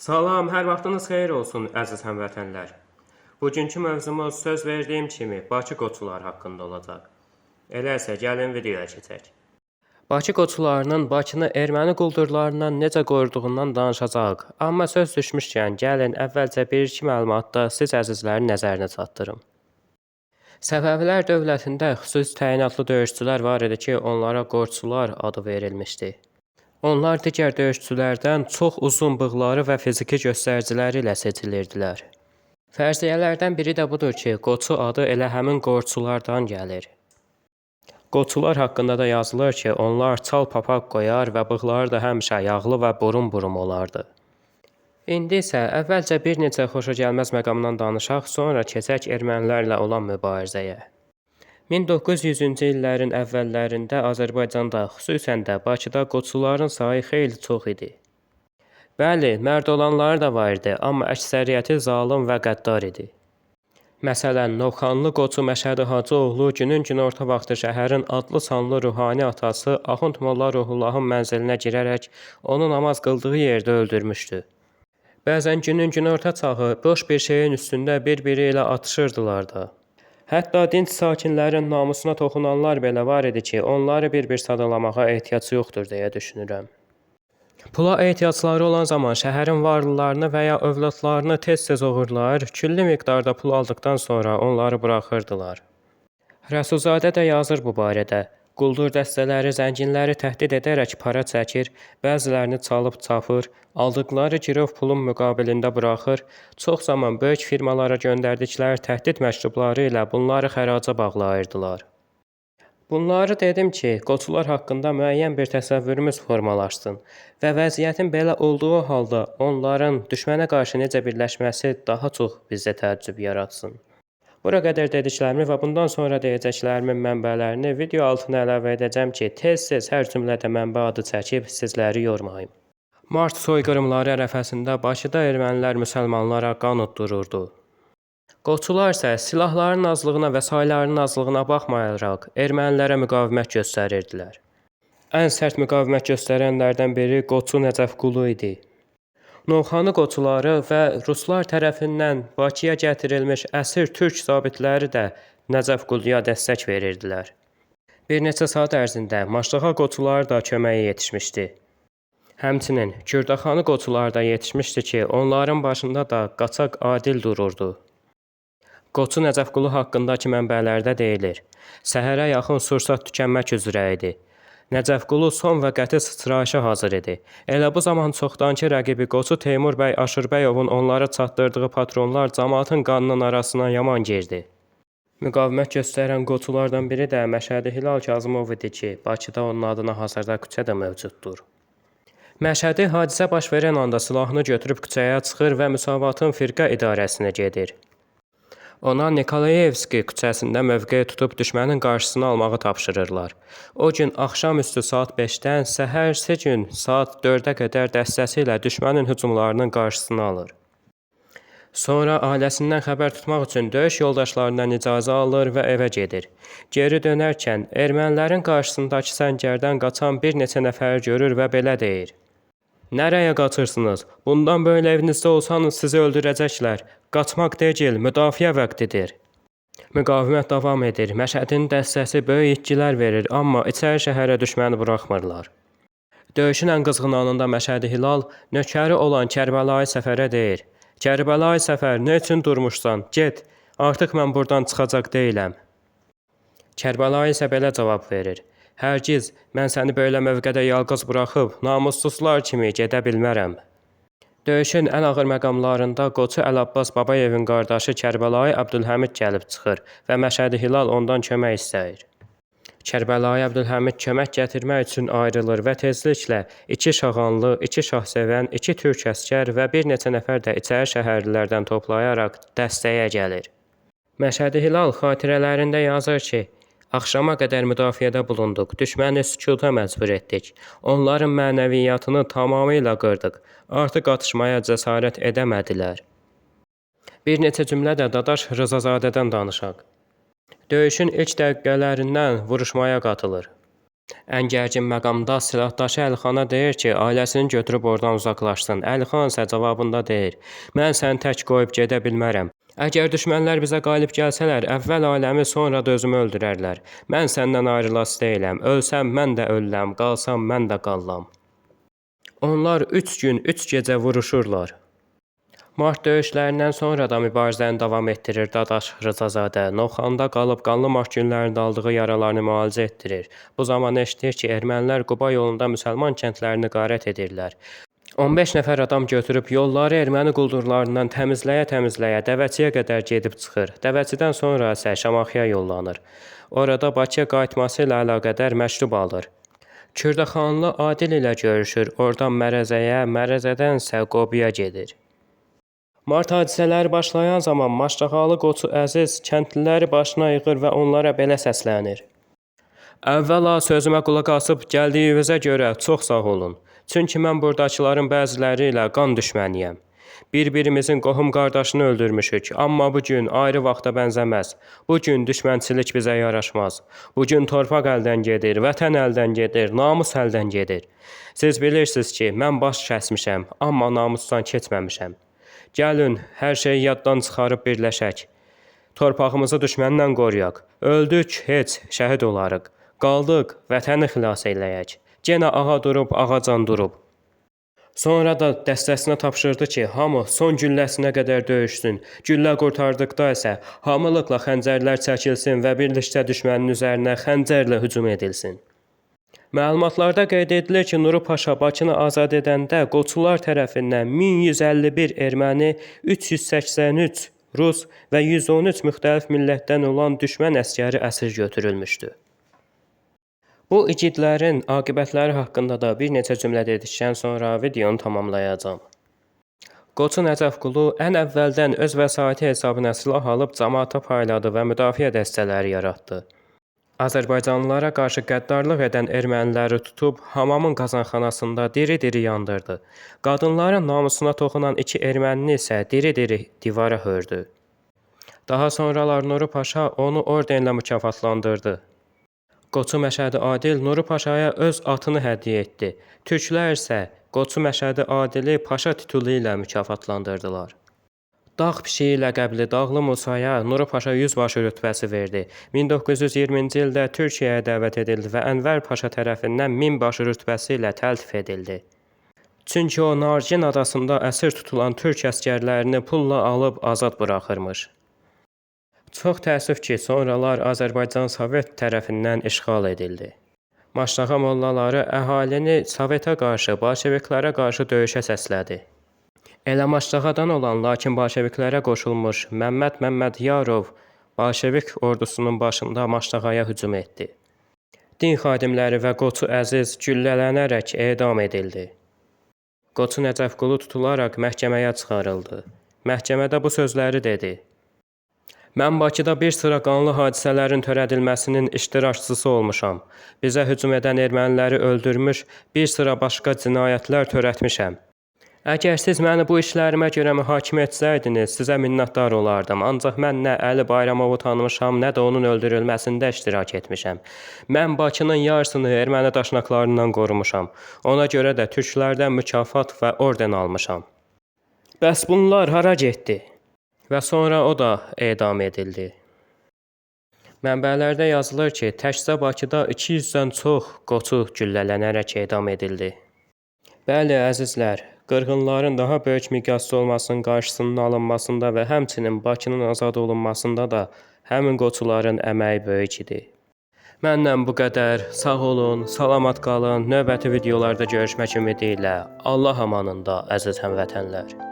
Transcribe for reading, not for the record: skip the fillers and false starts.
Salam, hər vaxtınız xeyir olsun, əziz həmvətənlər. Bugünkü mövzumuz söz verdiyim kimi Bakı qoçuları haqqında olacaq. Elə isə gəlin videoya keçək. Bakı qoçularının Bakını erməni quldurlarından necə qoruduğundan danışacağıq. Amma söz düşmüşkən, gəlin əvvəlcə bir-iki məlumat da siz əzizlərin nəzərinə çatdırım. Səfəvilər dövlətində xüsusi təyinatlı döyüşçülər var idi ki, onlara qorçular adı verilmişdi. Onlar digər döyüşçülərdən çox uzun bığları və fiziki göstəriciləri ilə seçilirdilər. Fərziyyələrdən biri də budur ki, qoçu adı elə həmin qorçulardan gəlir. Qoçular haqqında da yazılır ki, onlar çal papaq qoyar və bığları da həmişə yağlı və burun-burum olardı. İndi isə əvvəlcə bir neçə xoşagəlməz məqamdan danışaq, sonra keçək ermənilərlə olan mübarizəyə. 1900-cü illərin əvvəllərində Azərbaycanda, xüsusən də Bakıda qoçuların sayı xeyli çox idi. Bəli, mərd olanları da var idi, amma əksəriyyəti zalım və qəddar idi. Məsələn, Novxanlı qoçu Məşədi Hacıoğlu günün günorta vaxtı şəhərin adlı sanlı ruhani atası Axund Molla Ruhullahın mənzilinə girərək onu namaz qıldığı yerdə öldürmüşdü. Bəzən günün günorta çağı boş bir şeyin üstündə bir-biri ilə atışırdılar da. Hətta dinc sakinlərin namusuna toxunanlar belə var idi ki, onları bir-bir sadalamağa ehtiyac yoxdur deyə düşünürəm. Pula ehtiyacları olan zaman şəhərin varlılarını və ya övladlarını tez-tez oğurlar, külli miqdarda pul aldıqdan sonra onları buraxırdılar. Rəsulzadə də yazır bu barədə. Quldur dəstələri zənginləri təhdid edərək para çəkir, bəzilərini çalıb çapır, aldıqları girov pulun müqabilində buraxır, çox zaman böyük firmalara göndərdikləri təhdid məktubları ilə bunları xəraca bağlayırdılar. Bunları dedim ki, qoçular haqqında müəyyən bir təsəvvürümüz formalaşsın və vəziyyətin belə olduğu halda onların düşmənə qarşı necə birləşməsi daha çox bizdə təəccüb yaratsın. Bura qədər dediklərimi və bundan sonra deyəcəklərimin mənbələrini video altına əlavə edəcəm ki, tez-tez hər cümlədə mənbə adı çəkib sizləri yormayım. Mart soyqırımları ərəfəsində Bakıda ermənilər müsəlmanlara qan utdururdu. Qoçular isə silahların azlığına və saylarının azlığına baxmayaraq ermənilərə müqavimət göstərirdilər. Ən sərt müqavimət göstərənlərdən biri Qoçu Nəcəfqulu idi. Novxanı qoçuları və ruslar tərəfindən Bakıya gətirilmiş əsir türk zabitləri də Nəcəfquluya dəstək verirdilər. Bir neçə saat ərzində Maştaxa qoçuları da köməyə yetişmişdi. Həmçinin Kürdaxanı qoçuları da yetişmişdi ki, onların başında da qaçaq Adil dururdu. Qoçu Nəcəfqulu haqqındakı mənbələrdə deyilir. Səhərə yaxın sursat tükənmək üzrə idi. Nəcəfqulu son və qəti sıçrayışa hazır idi. Elə bu zaman çoxdankı rəqibi Qoçu Teymur bəy Aşırbəyovun onlara çatdırdığı patronlar cəmaatın qanının arasına yaman girdi. Müqavimət göstərən qoçulardan biri də Məşədi Hilal Kazımov idi ki, Bakıda onun adına hazırda küçə də mövcuddur. Məşədi hadisə baş verən anda silahını götürüb küçəyə çıxır və Müsavatın firqə idarəsinə gedir. Ona Nikolayevski küçəsində mövqe tutub düşmənin qarşısını almağı tapşırırlar. O gün axşamüstü saat 5-dən səhərsi gün saat 4-ə qədər dəstəsi ilə düşmənin hücumlarının qarşısını alır. Sonra ailəsindən xəbər tutmaq üçün döyüş yoldaşlarından icazə alır və evə gedir. Geri dönərkən ermənilərin qarşısındakı səngərdən qaçan bir neçə nəfər görür və belə deyir. Nərəyə qaçırsınız? Bundan böyle evinizdə olsanız sizi öldürəcəklər. Qaçmaq deyil, müdafiə vaxtidir. Müqavimət davam edir. Məşədin dəstəsi böyük itkilər verir, amma içəri şəhərə düşməni buraxmırlar. Döyüşün ən qızğın anında Məşədi Hilal nökəri olan Kərbəlayı Səfərə deyir. Kərbəlayı Səfər, nə üçün durmuşsan? Get, artıq mən buradan çıxacaq deyiləm. Kərbəlayı isə belə cavab verir. Hərgiz, mən səni belə mövqədə yalqız buraxıb, namussuzlar kimi gedə bilmərəm. Döyüşün ən ağır məqamlarında Qoçu Əlabbas Babayevin qardaşı Kərbəlayı Əbdülhəmid gəlib çıxır və Məşədi Hilal ondan kömək istəyir. Kərbəlayı Əbdülhəmid kömək gətirmək üçün ayrılır və tezliklə 2 Şağanlı, 2 Şahsevən, 2 türk əskər və bir neçə nəfər də içəri şəhərlilərdən toplayaraq dəstəyə gəlir. Məşədi Hilal xatirələrində yazır ki, axşama qədər müdafiədə bulunduq, düşməni sükuta məcbur etdik. Onların mənəviyyatını tamamilə qırdıq. Artıq atışmaya cəsarət edəmədilər. Bir neçə cümlə də Dadaş Rızazadədən danışaq. Döyüşün ilk dəqiqələrindən vuruşmaya qatılır. Ən gərgin məqamda silahdaşı Əlixana deyir ki, ailəsini götürüb oradan uzaqlaşsın. Əlixan isə cavabında deyir: "Mən səni tək qoyub gedə bilmərəm. Əgər düşmənlər bizə qalib gəlsələr, əvvəl ailəmi, sonra da özümü öldürərlər. Mən səndən ayrılası deyiləm. Ölsəm mən də ölürəm, qalsam mən də qallam." Onlar 3 gün, 3 gecə vuruşurlar. Mart döyüşlərindən sonra da mübarizəni davam etdirir Dadaş Rızazadə. Novxanda qalıb qanlı mart günlərində aldığı yaralarını müalicə etdirir. Bu zaman eşidir ki, ermənilər Quba yolunda müsəlman kəndlərini qarət edirlər. 15 nəfər adam götürüb yolları erməni quldurlarından təmizləyə-təmizləyə Dəvəçiyə qədər gedib çıxır. Dəvəçidən sonra isə Şamaxıya yollanır. Orada Bakıya qayıtması ilə əlaqədar məktub alır. Kürdəxanlı Adil ilə görüşür. Oradan Mərəzəyə, Mərəzədən isə Qobiyə gedir. Mart hadisələri başlayan zaman Maşçaxalı Qoçu Əziz kəndliləri başına yığır və onlara belə səslənir: "Əvvəla sözümə qulaq asıb gəldiyinizə görə çox sağ olun. Çünki mən buradakıların bəziləri ilə qan düşməniyəm. Bir-birimizin qohum qardaşını öldürmüşük, amma bu gün ayrı vaxta bənzəməz. Bu gün düşmənçilik bizə yaraşmaz. Bu gün torpaq əldən gedir, vətən əldən gedir, namus əldən gedir. Siz bilirsiniz ki, mən baş kəsmişəm, amma namusdan keçməmişəm. Gəlin, hər şeyi yaddan çıxarıb birləşək. Torpağımızı düşməndən qoruyaq. Öldük, heç, şəhid olarıq. Qaldıq, vətəni xilas eləyək. Genə ağa durub, ağacan durub." Sonra da dəstəsinə tapşırdı ki, hamı son gülləsinə qədər döyüşsün. Güllə qurtardıqda isə hamılıqla xəncərlər çəkilsin və birlikdə düşmənin üzərinə xəncərlə hücum edilsin. Məlumatlarda qeyd edilir ki, Nuru Paşa Bakını azad edəndə Qoçular tərəfindən 1151 erməni, 383 rus və 113 müxtəlif millətdən olan düşmən əsgəri əsir götürülmüşdü. Bu igidlərin aqibətləri haqqında da bir neçə cümlə dedikdən sonra videonu tamamlayacağam. Qoçu Nəcəfqulu ən əvvəldən öz vəsaiti hesabına silah alıb cəmaata payladı və müdafiə dəstələri yaratdı. Azərbaycanlılara qarşı qəddarlıq edən erməniləri tutub hamamın qazanxanasında diri-diri yandırdı. Qadınların namusuna toxunan 2 ermənini isə diri-diri divara hördü. Daha sonralar Nuru Paşa onu ordenlə mükafatlandırdı. Qoçu Məşədi Adil Nuru Paşaya öz atını hədiyyə etdi. Türklər isə Qoçu Məşədi Adili Paşa titulu ilə mükafatlandırdılar. Dağ pişiyi ləqəbli Dağlı Musaya Nuru Paşa yüzbaşı rütbəsi verdi. 1920-ci ildə Türkiyəyə dəvət edildi və Ənvər Paşa tərəfindən minbaşı rütbəsi ilə təltif edildi. Çünki o Nargin adasında əsir tutulan türk əsgərlərini pulla alıb azad buraxırmış. Çox təəssüf ki, sonralar Azərbaycan Sovet tərəfindən işğal edildi. Maştaxa mollaları əhalini Sovetə qarşı, bolşeviklərə qarşı döyüşə səslədi. Elə Maştaxadan olan, lakin bolşeviklərə qoşulmuş Məmməd Yarov bolşevik ordusunun başında Maştaxaya hücum etdi. Din xadimləri və Qoçu Əziz güllələnərək edam edildi. Qoçu Nəcəfqulu tutularaq məhkəməyə çıxarıldı. Məhkəmədə bu sözləri dedi: "Mən Bakıda bir sıra qanlı hadisələrin törədilməsinin iştirakçısı olmuşam. Bizə hücum edən erməniləri öldürmüş, bir sıra başqa cinayətlər törətmişəm. Əgər siz məni bu işlərimə görə mühakimə etsəydiniz, sizə minnətdar olardım. Ancaq mən nə Əli Bayramovu tanımışam, nə də onun öldürülməsində iştirak etmişəm. Mən Bakının yarısını erməni daşnaqlarından qorumuşam. Ona görə də türklərdən mükafat və orden almışam. Bəs bunlar hara getdi?" Və sonra o da edam edildi. Mənbələrdə yazılır ki, təkcə Bakıda 200-dən çox qoçu güllələnərək edam edildi. Bəli, əzizlər, qırğınların daha böyük miqyasda olmasının qarşısının alınmasında və həmçinin Bakının azad olunmasında da həmin qoçuların əməyi böyük idi. Məndən bu qədər. Sağ olun, salamat qalın. Növbəti videolarda görüşmək ümidi ilə Allah amanında, əziz həmvətənlər.